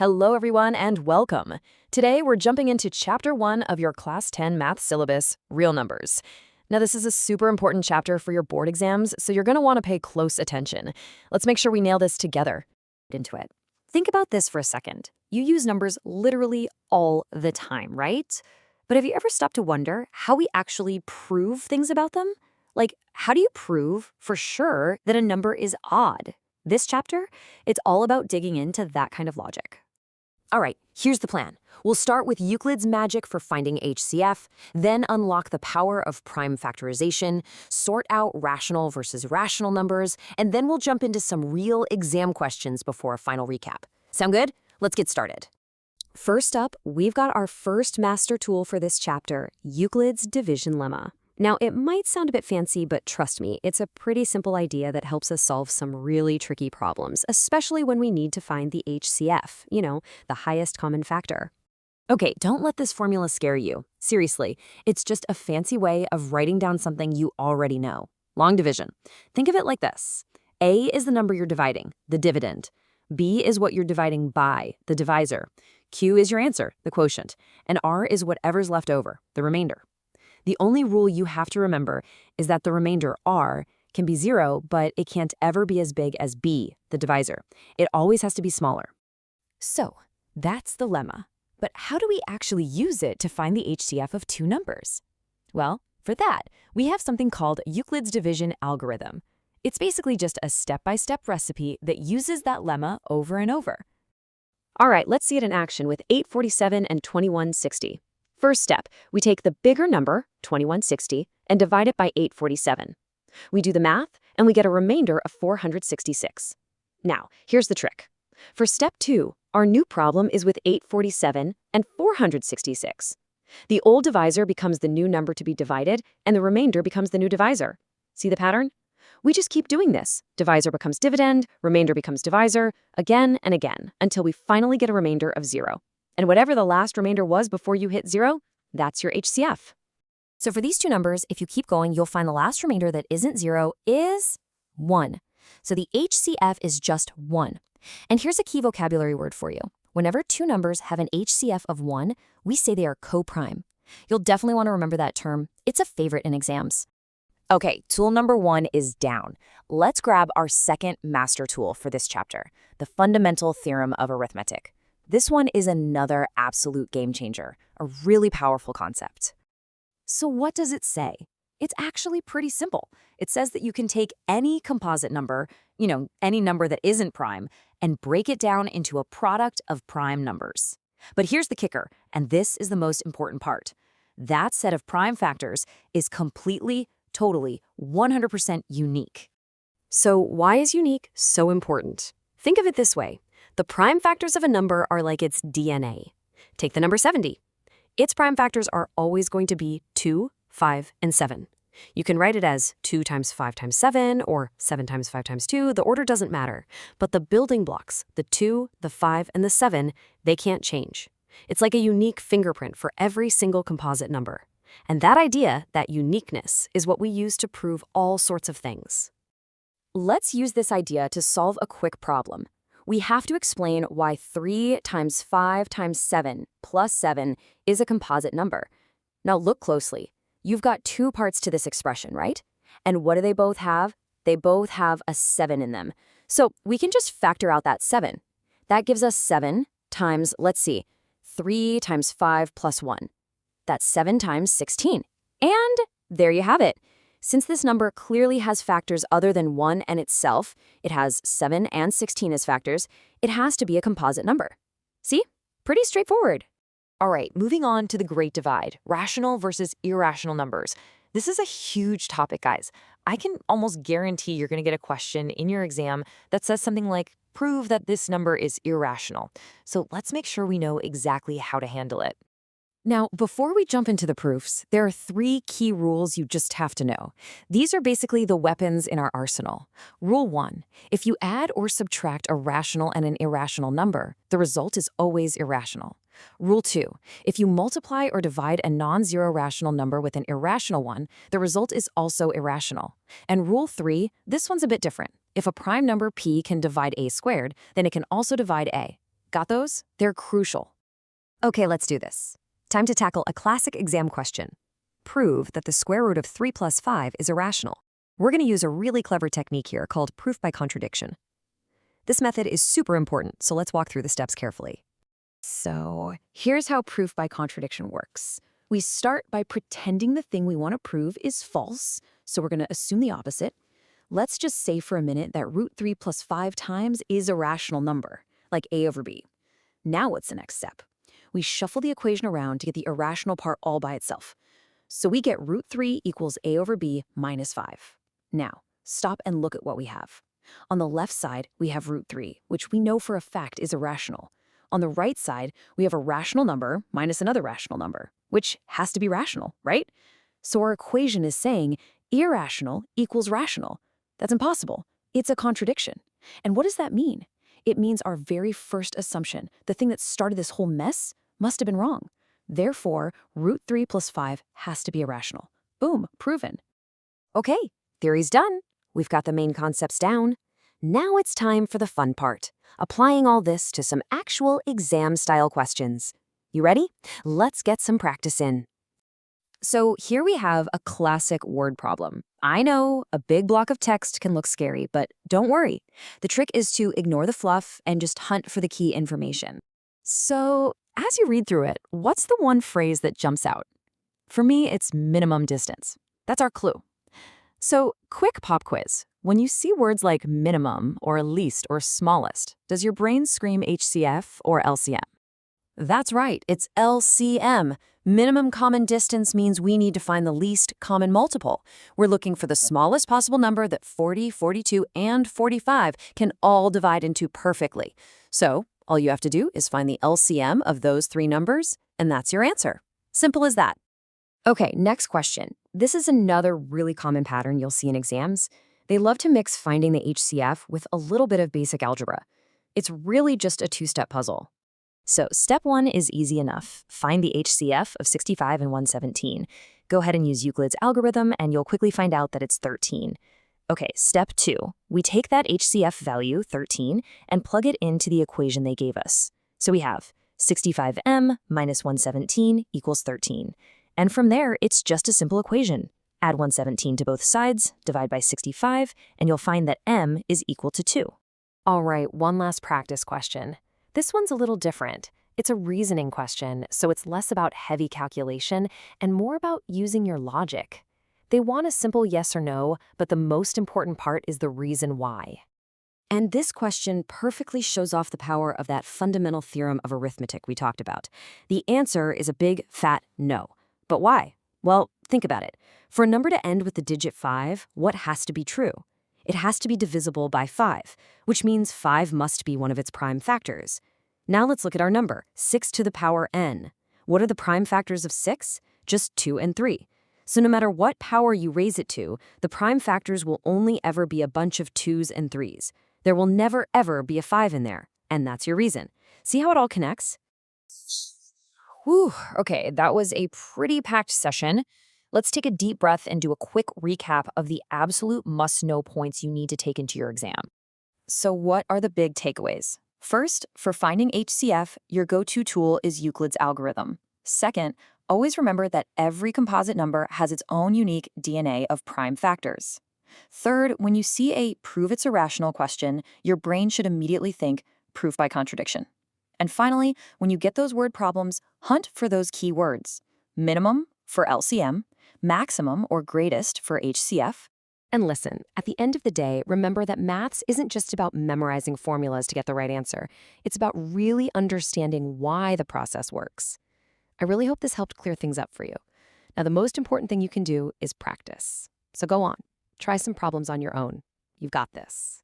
Hello everyone and welcome. Today we're jumping into Chapter 1 of your Class 10 math syllabus, Real Numbers. Now this is a super important chapter for your board exams, so you're going to want to pay close attention. Let's make sure we nail this together. Into it. Think about this for a second. You use numbers literally all the time, right? But have you ever stopped to wonder how we actually prove things about them? Like, how do you prove for sure that a number is odd? This chapter, it's all about digging into that kind of logic. All right, here's the plan. We'll start with Euclid's magic for finding HCF, then unlock the power of prime factorization, sort out rational versus rational numbers, and then we'll jump into some real exam questions before a final recap. Sound good? Let's get started. First up, we've got our first master tool for this chapter, Euclid's division lemma. Now, it might sound a bit fancy, but trust me, it's a pretty simple idea that helps us solve some really tricky problems, especially when we need to find the HCF, the highest common factor. Okay, don't let this formula scare you. Seriously, it's just a fancy way of writing down something you already know. Long division. Think of it like this. A is the number you're dividing, the dividend. B is what you're dividing by, the divisor. Q is your answer, the quotient. And R is whatever's left over, the remainder. The only rule you have to remember is that the remainder, R, can be 0, but it can't ever be as big as B, the divisor. It always has to be smaller. So, that's the lemma. But how do we actually use it to find the HCF of two numbers? Well, for that, we have something called Euclid's division algorithm. It's basically just a step-by-step recipe that uses that lemma over and over. All right, let's see it in action with 847 and 2160. First step, we take the bigger number, 2160, and divide it by 847. We do the math, and we get a remainder of 466. Now, here's the trick. For step 2, our new problem is with 847 and 466. The old divisor becomes the new number to be divided, and the remainder becomes the new divisor. See the pattern? We just keep doing this. Divisor becomes dividend, remainder becomes divisor, again and again, until we finally get a remainder of 0. And whatever the last remainder was before you hit 0, that's your HCF. So for these two numbers, if you keep going, you'll find the last remainder that isn't 0 is 1. So the HCF is just 1. And here's a key vocabulary word for you. Whenever two numbers have an HCF of 1, we say they are co-prime. You'll definitely want to remember that term. It's a favorite in exams. Okay, tool number 1 is down. Let's grab our second master tool for this chapter, the fundamental theorem of arithmetic. This one is another absolute game changer, a really powerful concept. So what does it say? It's actually pretty simple. It says that you can take any composite number, any number that isn't prime, and break it down into a product of prime numbers. But here's the kicker, and this is the most important part. That set of prime factors is completely, totally, 100% unique. So why is unique so important? Think of it this way. The prime factors of a number are like its DNA. Take the number 70. Its prime factors are always going to be 2, 5, and 7. You can write it as 2 times 5 times 7 or 7 times 5 times 2. The order doesn't matter. But the building blocks, the 2, the 5, and the 7, they can't change. It's like a unique fingerprint for every single composite number. And that idea, that uniqueness, is what we use to prove all sorts of things. Let's use this idea to solve a quick problem. We have to explain why 3 times 5 times 7 plus 7 is a composite number. Now look closely. You've got two parts to this expression, right? And what do they both have? They both have a 7 in them. So we can just factor out that 7. That gives us 7 times, 3 times 5 plus 1. That's 7 times 16. And there you have it. Since this number clearly has factors other than 1 and itself, it has 7 and 16 as factors, it has to be a composite number. See? Pretty straightforward. All right, moving on to the great divide, rational versus irrational numbers. This is a huge topic, guys. I can almost guarantee you're going to get a question in your exam that says something like, prove that this number is irrational. So let's make sure we know exactly how to handle it. Now, before we jump into the proofs, there are 3 key rules you just have to know. These are basically the weapons in our arsenal. Rule 1, if you add or subtract a rational and an irrational number, the result is always irrational. Rule 2, if you multiply or divide a non-zero rational number with an irrational one, the result is also irrational. And rule 3, this one's a bit different. If a prime number p can divide a squared, then it can also divide a. Got those? They're crucial. Okay, let's do this. Time to tackle a classic exam question. Prove that the square root of 3 plus 5 is irrational. We're going to use a really clever technique here called proof by contradiction. This method is super important, so let's walk through the steps carefully. So, here's how proof by contradiction works. We start by pretending the thing we want to prove is false, so we're going to assume the opposite. Let's just say for a minute that root 3 plus 5 times is a rational number, like a over b. Now what's the next step? We shuffle the equation around to get the irrational part all by itself. So we get root 3 equals a over b minus 5. Now, stop and look at what we have. On the left side, we have root 3, which we know for a fact is irrational. On the right side, we have a rational number minus another rational number, which has to be rational, right? So our equation is saying irrational equals rational. That's impossible. It's a contradiction. And what does that mean? It means our very first assumption, the thing that started this whole mess, must have been wrong. Therefore, root 3 plus 5 has to be irrational. Boom, proven. Okay, theory's done. We've got the main concepts down. Now it's time for the fun part, applying all this to some actual exam-style questions. You ready? Let's get some practice in. So here we have a classic word problem. I know a big block of text can look scary, but don't worry. The trick is to ignore the fluff and just hunt for the key information. So as you read through it, what's the one phrase that jumps out? For me, it's minimum distance. That's our clue. So quick pop quiz. When you see words like minimum or least or smallest, does your brain scream HCF or LCM? That's right, it's LCM. Minimum common distance means we need to find the least common multiple. We're looking for the smallest possible number that 40, 42, and 45 can all divide into perfectly. So all you have to do is find the LCM of those three numbers, and that's your answer. Simple as that. Okay, next question. This is another really common pattern you'll see in exams. They love to mix finding the HCF with a little bit of basic algebra. It's really just a two-step puzzle. So step 1 is easy enough. Find the HCF of 65 and 117. Go ahead and use Euclid's algorithm, and you'll quickly find out that it's 13. Okay, step 2. We take that HCF value, 13, and plug it into the equation they gave us. So we have 65m minus 117 equals 13. And from there, it's just a simple equation. Add 117 to both sides, divide by 65, and you'll find that m is equal to 2. All right, one last practice question. This one's a little different. It's a reasoning question, so it's less about heavy calculation and more about using your logic. They want a simple yes or no, but the most important part is the reason why. And this question perfectly shows off the power of that fundamental theorem of arithmetic we talked about. The answer is a big, fat no. But why? Well, think about it. For a number to end with the digit 5, what has to be true? It has to be divisible by 5, which means 5 must be one of its prime factors. Now let's look at our number, 6 to the power n. What are the prime factors of 6? Just 2 and 3. So no matter what power you raise it to, the prime factors will only ever be a bunch of 2s and 3s. There will never, ever be a 5 in there, and that's your reason. See how it all connects? Whew, okay, that was a pretty packed session. Let's take a deep breath and do a quick recap of the absolute must-know points you need to take into your exam. So what are the big takeaways? First, for finding HCF, your go-to tool is Euclid's algorithm. Second, always remember that every composite number has its own unique DNA of prime factors. Third, when you see a prove it's irrational question, your brain should immediately think proof by contradiction. And finally, when you get those word problems, hunt for those key words. Minimum for LCM, maximum or greatest for HCF. And listen, at the end of the day, remember that maths isn't just about memorizing formulas to get the right answer. It's about really understanding why the process works. I really hope this helped clear things up for you. Now, the most important thing you can do is practice. So go on, try some problems on your own. You've got this.